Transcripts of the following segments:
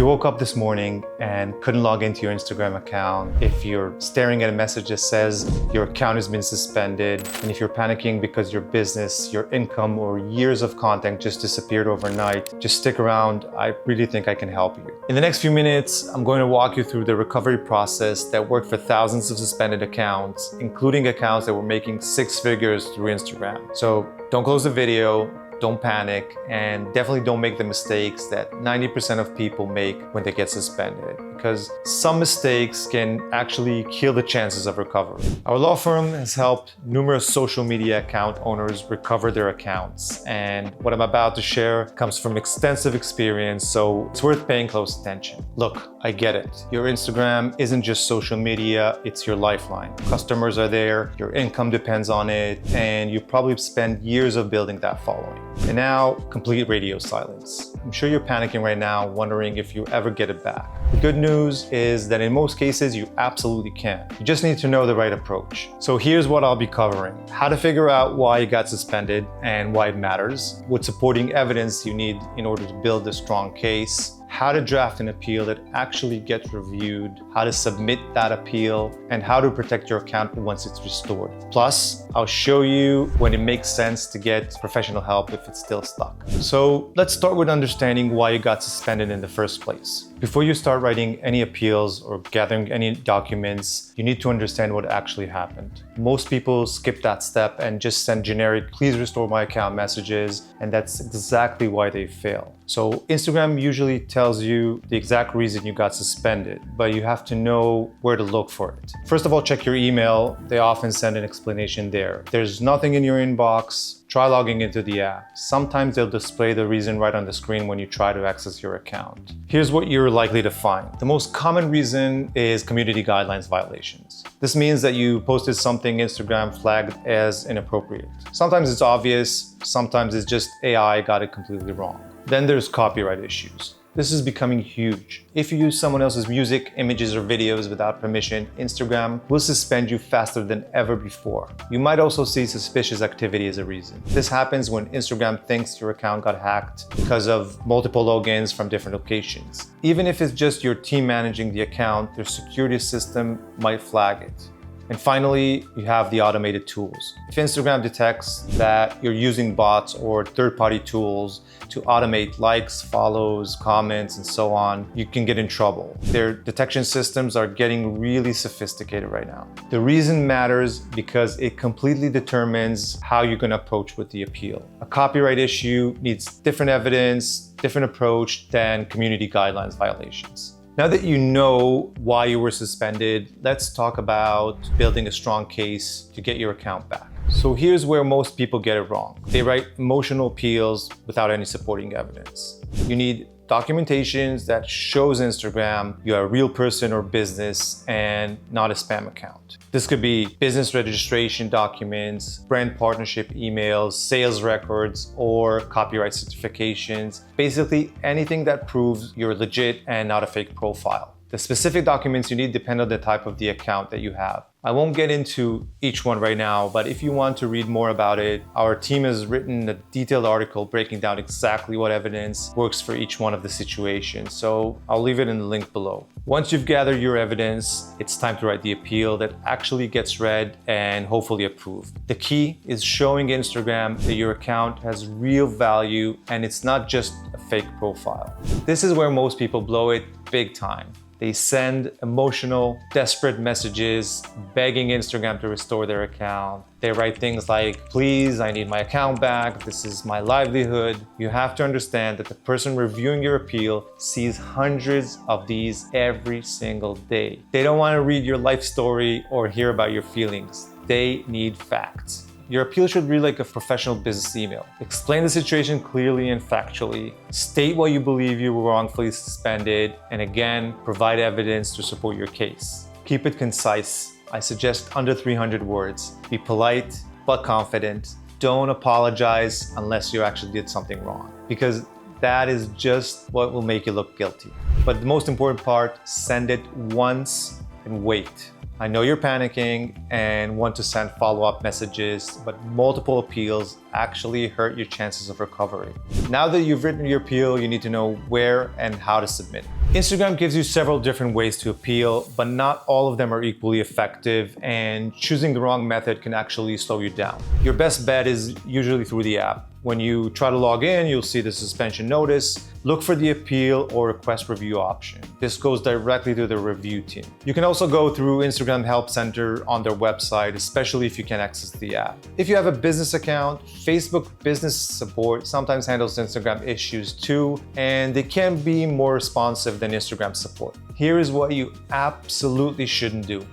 you woke up this morning and couldn't log into your Instagram account, if you're staring at a message that says your account has been suspended, and if you're panicking because your business, your income, or years of content just disappeared overnight, just stick around. I really think I can help you. In the next few minutes, I'm going to walk you through the recovery process that worked for thousands of suspended accounts, including accounts that were making six figures through Instagram. So don't close the video. Don't panic, and definitely don't make the mistakes that 90% of people make when they get suspended, because some mistakes can actually kill the chances of recovery. Our law firm has helped numerous social media account owners recover their accounts, and what I'm about to share comes from extensive experience, so it's worth paying close attention. Look, I get it. Your Instagram isn't just social media, it's your lifeline. Customers are there, your income depends on it, and you probably spent years of building that following. And now, complete radio silence. I'm sure you're panicking right now, wondering if you ever get it back. The good news is that in most cases, you absolutely can. You just need to know the right approach. So here's what I'll be covering: how to figure out why you got suspended and why it matters, what supporting evidence you need in order to build a strong case, how to draft an appeal that actually gets reviewed, how to submit that appeal, and how to protect your account once it's restored. Plus, I'll show you when it makes sense to get professional help if it's still stuck. So let's start with understanding why you got suspended in the first place. Before you start writing any appeals or gathering any documents, you need to understand what actually happened. Most people skip that step and just send generic "please restore my account" messages, and that's exactly why they fail. So Instagram usually tells you the exact reason you got suspended, but you have to know where to look for it. First of all, check your email. They often send an explanation there. If there's nothing in your inbox, try logging into the app. Sometimes they'll display the reason right on the screen when you try to access your account. Here's what you're likely to find. The most common reason is community guidelines violations. This means that you posted something Instagram flagged as inappropriate. Sometimes it's obvious, sometimes it's just AI got it completely wrong. Then there's copyright issues. This is becoming huge. If you use someone else's music, images, or videos without permission, Instagram will suspend you faster than ever before. You might also see suspicious activity as a reason. This happens when Instagram thinks your account got hacked because of multiple logins from different locations. Even if it's just your team managing the account, their security system might flag it. And finally, you have the automated tools. If Instagram detects that you're using bots or third-party tools to automate likes, follows, comments, and so on, you can get in trouble. Their detection systems are getting really sophisticated right now. The reason matters because it completely determines how you're going to approach with the appeal. A copyright issue needs different evidence, different approach than community guidelines violations. Now that you know why you were suspended, let's talk about building a strong case to get your account back. So here's where most people get it wrong. They write emotional appeals without any supporting evidence. You need documentations that shows Instagram you're a real person or business and not a spam account. This could be business registration documents, brand partnership emails, sales records, or copyright certifications. Basically anything that proves you're legit and not a fake profile. The specific documents you need depend on the type of the account that you have. I won't get into each one right now, but if you want to read more about it, our team has written a detailed article breaking down exactly what evidence works for each one of the situations. So I'll leave it in the link below. Once you've gathered your evidence, it's time to write the appeal that actually gets read and hopefully approved. The key is showing Instagram that your account has real value and it's not just a fake profile. This is where most people blow it big time. They send emotional, desperate messages begging Instagram to restore their account. They write things like, "Please, I need my account back. This is my livelihood." You have to understand that the person reviewing your appeal sees hundreds of these every single day. They don't want to read your life story or hear about your feelings. They need facts. Your appeal should read like a professional business email. Explain the situation clearly and factually. State why you believe you were wrongfully suspended, and again, provide evidence to support your case. Keep it concise. I suggest under 300 words. Be polite but confident. Don't apologize unless you actually did something wrong, because that is just what will make you look guilty. But the most important part, send it once and wait. I know you're panicking and want to send follow-up messages, but multiple appeals actually hurt your chances of recovery. Now that you've written your appeal, you need to know where and how to submit. Instagram gives you several different ways to appeal, but not all of them are equally effective, and choosing the wrong method can actually slow you down. Your best bet is usually through the app. When you try to log in, you'll see the suspension notice. Look for the appeal or request review option. This goes directly to the review team. You can also go through Instagram Help Center on their website, especially if you can access the app. If you have a business account, Facebook Business Support sometimes handles Instagram issues too, and they can be more responsive than Instagram support. Here is what you absolutely shouldn't do.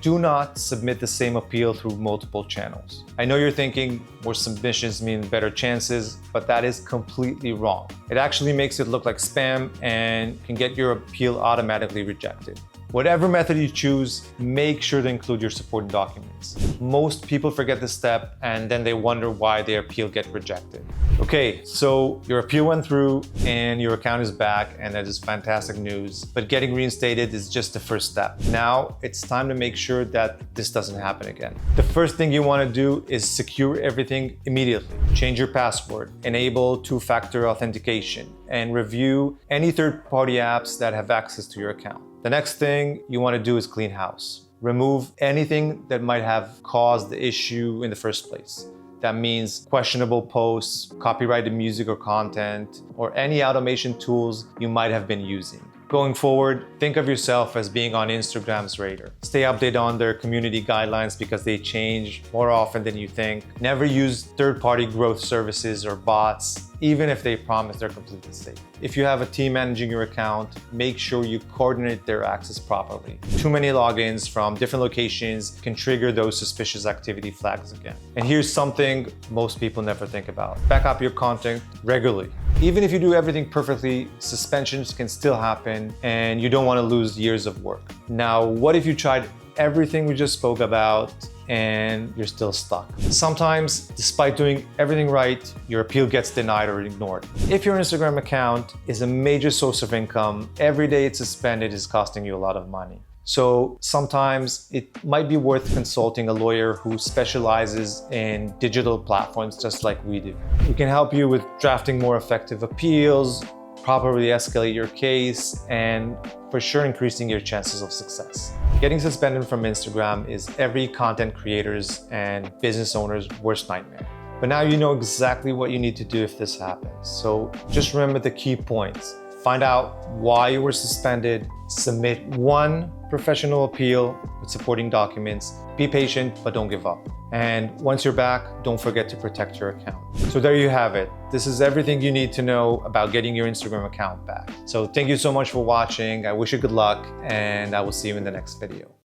Do not submit the same appeal through multiple channels. I know you're thinking more submissions mean better chances, but that is completely wrong. It actually makes it look like spam and can get your appeal automatically rejected. Whatever method you choose, make sure to include your supporting documents. Most people forget this step and then they wonder why their appeal gets rejected. Okay, so your appeal went through and your account is back, and that is fantastic news. But getting reinstated is just the first step. Now it's time to make sure that this doesn't happen again. The first thing you want to do is secure everything immediately. Change your password, enable two-factor authentication, and review any third-party apps that have access to your account. The next thing you want to do is clean house. Remove anything that might have caused the issue in the first place. That means questionable posts, copyrighted music or content, or any automation tools you might have been using. Going forward, think of yourself as being on Instagram's radar. Stay updated on their community guidelines because they change more often than you think. Never use third-party growth services or bots, even if they promise they're completely safe. If you have a team managing your account, make sure you coordinate their access properly. Too many logins from different locations can trigger those suspicious activity flags again. And here's something most people never think about. Back up your content regularly. Even if you do everything perfectly, suspensions can still happen and you don't want to lose years of work. Now, what if you tried everything we just spoke about and you're still stuck? Sometimes, despite doing everything right, your appeal gets denied or ignored. If your Instagram account is a major source of income, every day it's suspended is costing you a lot of money. So sometimes it might be worth consulting a lawyer who specializes in digital platforms just like we do. We can help you with drafting more effective appeals, properly escalate your case, and for sure increasing your chances of success. Getting suspended from Instagram is every content creator's and business owner's worst nightmare. But now you know exactly what you need to do if this happens. So just remember the key points. Find out why you were suspended, submit one professional appeal with supporting documents, be patient, but don't give up. And once you're back, don't forget to protect your account. So there you have it. This is everything you need to know about getting your Instagram account back. So thank you so much for watching. I wish you good luck, and I will see you in the next video.